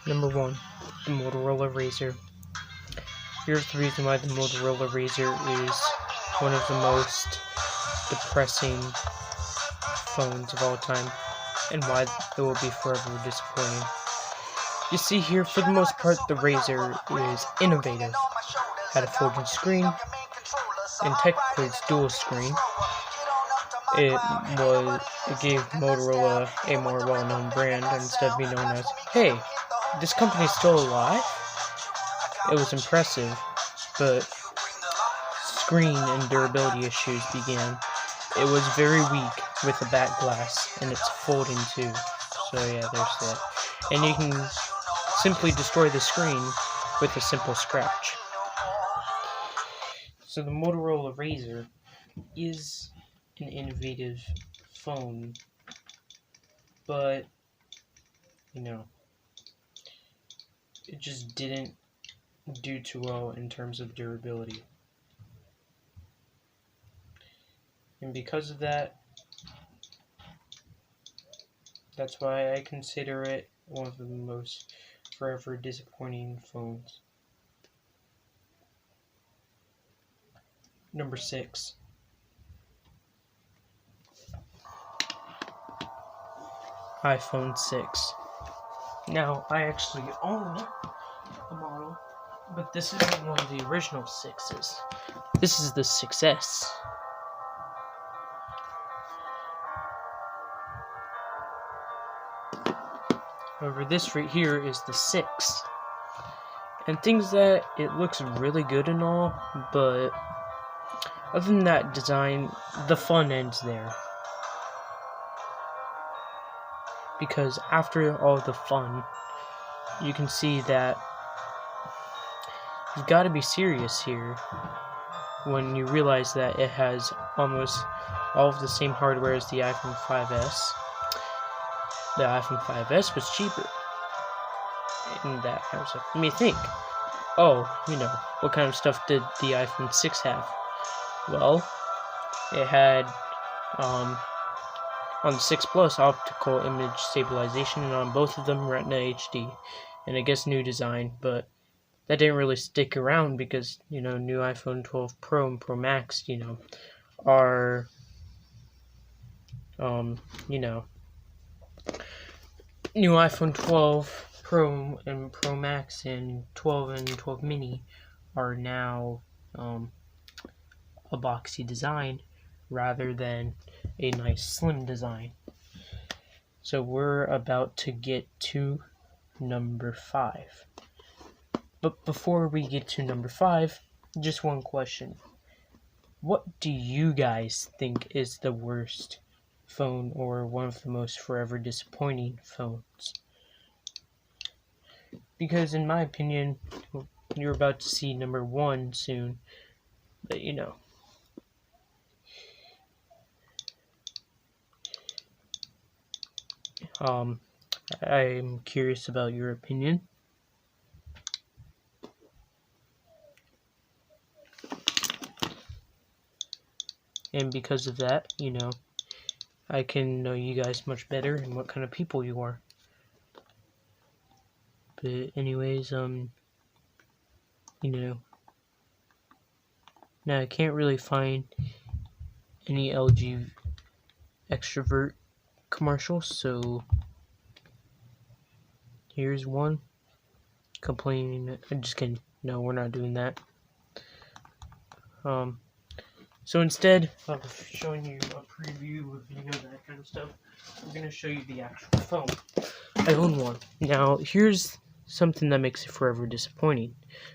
Number 1, the Motorola Razr. Here's the reason why the Motorola Razr is one of the most depressing phones of all time, and why it will be forever disappointing. You see here, for the most part, the Razr is innovative. Had a folding screen, and technically it's dual screen. It gave Motorola a more well-known brand instead of being known as, hey, this company's still alive? It was impressive, but screen and durability issues began. It was very weak with the back glass, and it's folding too. So yeah, there's that. And you can simply destroy the screen with a simple scratch. So the Motorola Razr is an innovative phone, but it just didn't do too well in terms of durability. And because of that, that's why I consider it one of the most forever disappointing phones. Number 6. iPhone 6. Now, I actually own a model, but this isn't one of the original 6s. This is the 6S. However, this right here is the 6. And things that it looks really good and all, but other than that design, the fun ends there. Because after all the fun, you can see that you've got to be serious here when you realize that it has almost all of the same hardware as the iPhone 5S. The iPhone 5S was cheaper. And that kind of stuff. You may think, oh, what kind of stuff did the iPhone 6 have? Well, it had, on the 6 Plus, optical image stabilization, and on both of them, Retina HD. And I guess new design, but that didn't really stick around because, new iPhone 12 Pro and Pro Max, are, new iPhone 12 Pro and Pro Max and 12 and 12 Mini are now a boxy design rather than a nice slim design. So we're about to get to number 5. But before we get to number 5, just one question. What do you guys think is the worst phone or one of the most forever disappointing phones? Because in my opinion, you're about to see number 1 soon, but I'm curious about your opinion. And because of that, I can know you guys much better and what kind of people you are. But anyways, now I can't really find any LG extrovert commercials, so here's one complaining. I'm just kidding. No, we're not doing that. So instead of showing you a preview of that kind of stuff, I'm going to show you the actual phone. I own one. Now, here's something that makes it forever disappointing.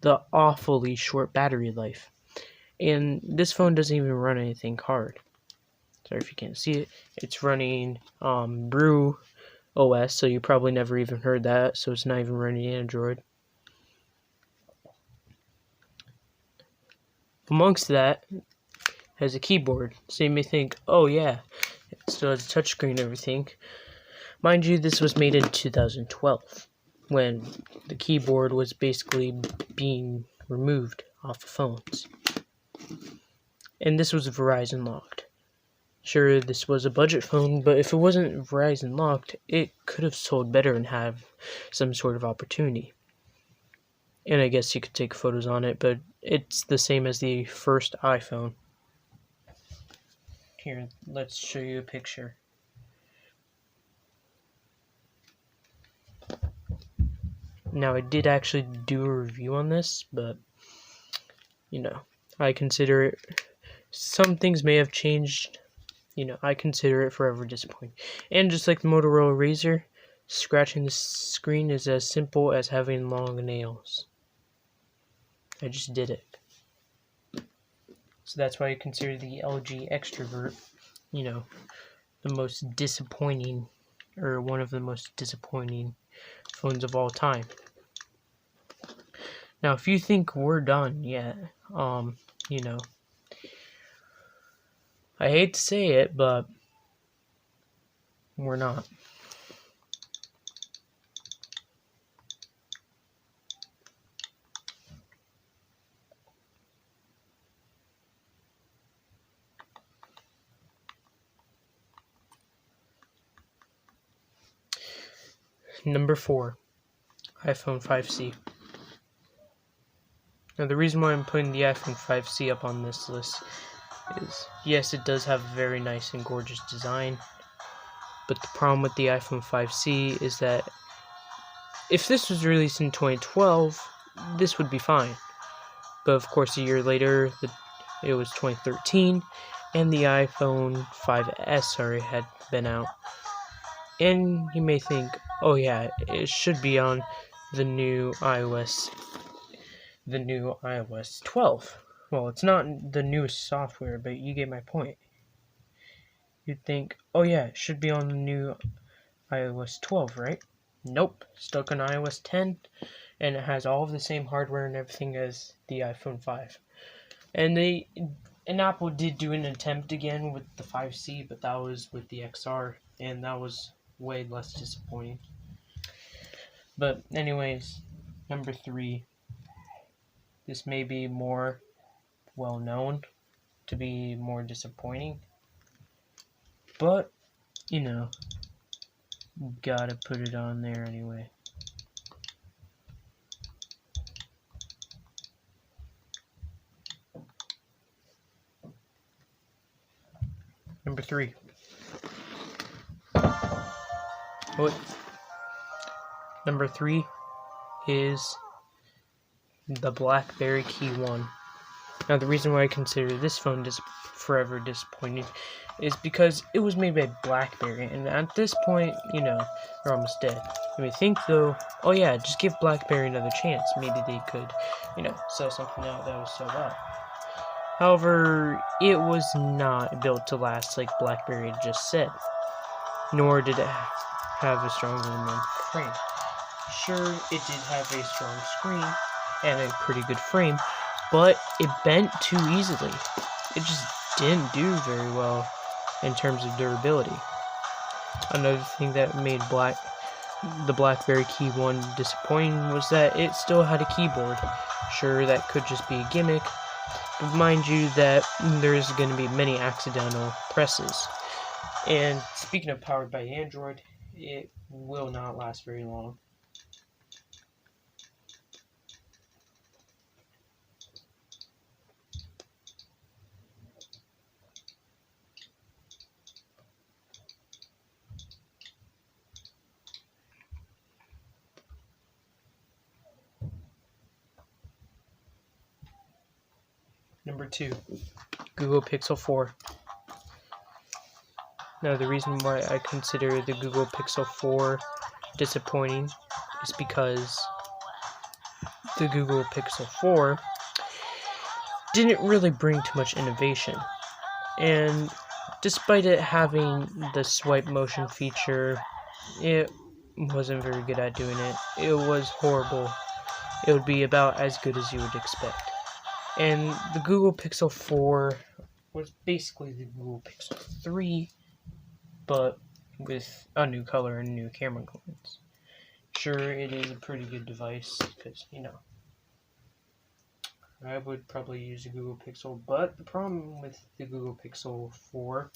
The awfully short battery life. And this phone doesn't even run anything hard. Sorry if you can't see it. It's running Brew OS, so you probably never even heard that, so it's not even running Android. Amongst that, has a keyboard, so you may think, oh yeah, it still has a touchscreen and everything. Mind you, this was made in 2012, when the keyboard was basically being removed off of phones. And this was Verizon locked. Sure, this was a budget phone, but if it wasn't Verizon locked, it could have sold better and have some sort of opportunity. And I guess you could take photos on it, but it's the same as the first iPhone. Here, let's show you a picture. Now, I did actually do a review on this, but, I consider it, some things may have changed. I consider it forever disappointing. And just like the Motorola Razr, scratching the screen is as simple as having long nails. I just did it. So that's why I consider the LG Extrovert, the most disappointing, or one of the most disappointing phones of all time. Now, if you think we're done yet, I hate to say it, but we're not. Number 4, iPhone 5C. Now, the reason why I'm putting the iPhone 5C up on this list is, yes, it does have a very nice and gorgeous design, but the problem with the iPhone 5C is that if this was released in 2012, this would be fine. But of course, a year later, it was 2013, and the iPhone 5S had been out. And you may think, oh yeah, it should be on the new iOS 12. Well, it's not the newest software, but you get my point. You'd think, oh yeah, it should be on the new iOS 12, right? Nope, stuck on iOS 10, and it has all of the same hardware and everything as the iPhone 5. And Apple did do an attempt again with the 5C, but that was with the XR, and that was way less disappointing. But anyways, number 3. This may be more well known to be more disappointing, but gotta put it on there anyway. Number 3. Number 3 is the Blackberry Key One. Now, the reason why I consider this phone forever disappointing is because it was made by Blackberry, and at this point, they're almost dead. You may think, though, oh yeah, just give Blackberry another chance. Maybe they could, sell something out that was so well. However, it was not built to last like Blackberry had just said, nor did it have a strong aluminum frame. Sure, it did have a strong screen and a pretty good frame, but it bent too easily. It just didn't do very well in terms of durability. Another thing that made the Blackberry Key One disappointing was that it still had a keyboard. Sure, that could just be a gimmick, but mind you that there's going to be many accidental presses. And speaking of powered by Android, it will not last very long. Number 2, Google Pixel 4. Now, the reason why I consider the Google Pixel 4 disappointing is because the Google Pixel 4 didn't really bring too much innovation. And despite it having the swipe motion feature, it wasn't very good at doing it. It was horrible. It would be about as good as you would expect. And the Google Pixel 4 was basically the Google Pixel 3, but with a new color and new camera lens. Sure, it is a pretty good device, because, I would probably use a Google Pixel, but the problem with the Google Pixel 4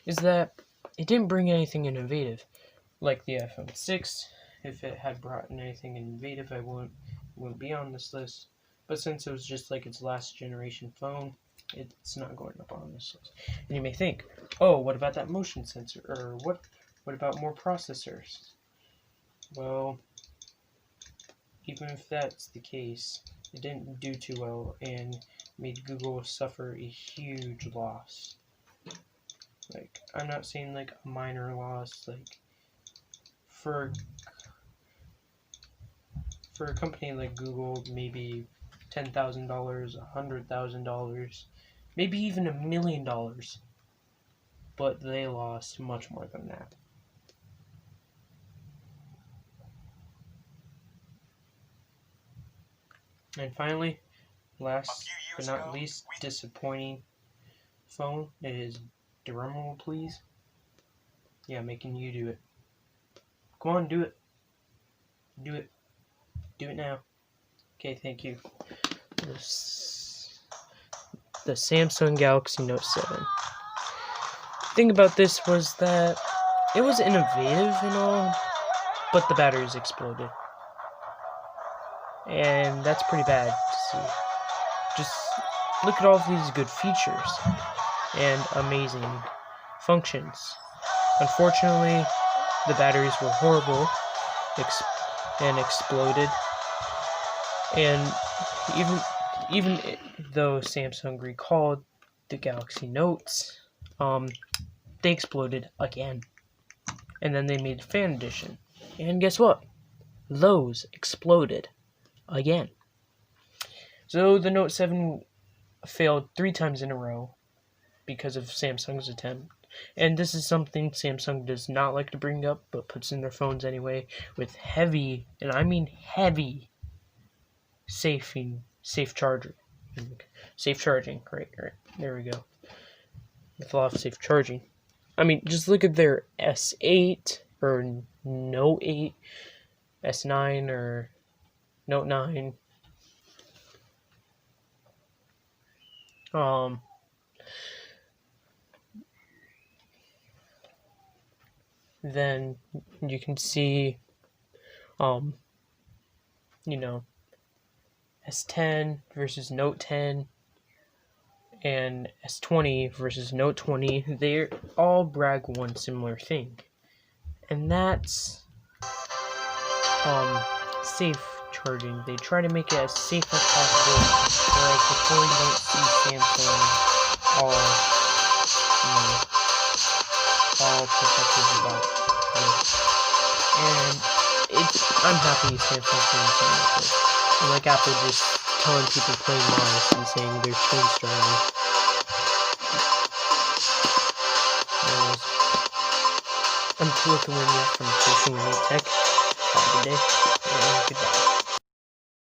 is that it didn't bring anything innovative. Like the iPhone 6, if it had brought in anything innovative, I wouldn't be on this list. But since it was just like its last generation phone, it's not going up on this list. And you may think, oh, what about that motion sensor? Or what about more processors? Well, even if that's the case, it didn't do too well and made Google suffer a huge loss. Like, I'm not saying like a minor loss, like for a company like Google, maybe $10,000, $100,000, maybe even $1 million, but they lost much more than that. And finally, last but not least, disappointing phone is, drumroll please. Yeah, making you do it. Go on, do it. Do it. Do it now. Okay, thank you. The Samsung Galaxy Note 7. The thing about this was that it was innovative and all, but the batteries exploded. And that's pretty bad to see. Just look at all of these good features and amazing functions. Unfortunately, the batteries were horrible and exploded. And even though Samsung recalled the Galaxy Notes, they exploded again. And then they made Fan Edition. And guess what? Those exploded again. So the Note 7 failed 3 times in a row because of Samsung's attempt. And this is something Samsung does not like to bring up, but puts in their phones anyway, with heavy, and I mean heavy, safe charging. Safe charging, right, there we go. With a lot of safe charging. I mean, just look at their S8, or Note 8, S9, or Note 9. Then you can see, S10 versus Note 10 and S20 versus Note 20. They all brag one similar thing, and that's safe charging. They try to make it as safe as possible, whereas before you don't see Samsung all protective about this. And I'm happy Samsung's doing something like this. And like Apple just telling people playing modest and saying they're screen stronger. I'm looking at from Social Media Tech. Have a good day, and goodbye.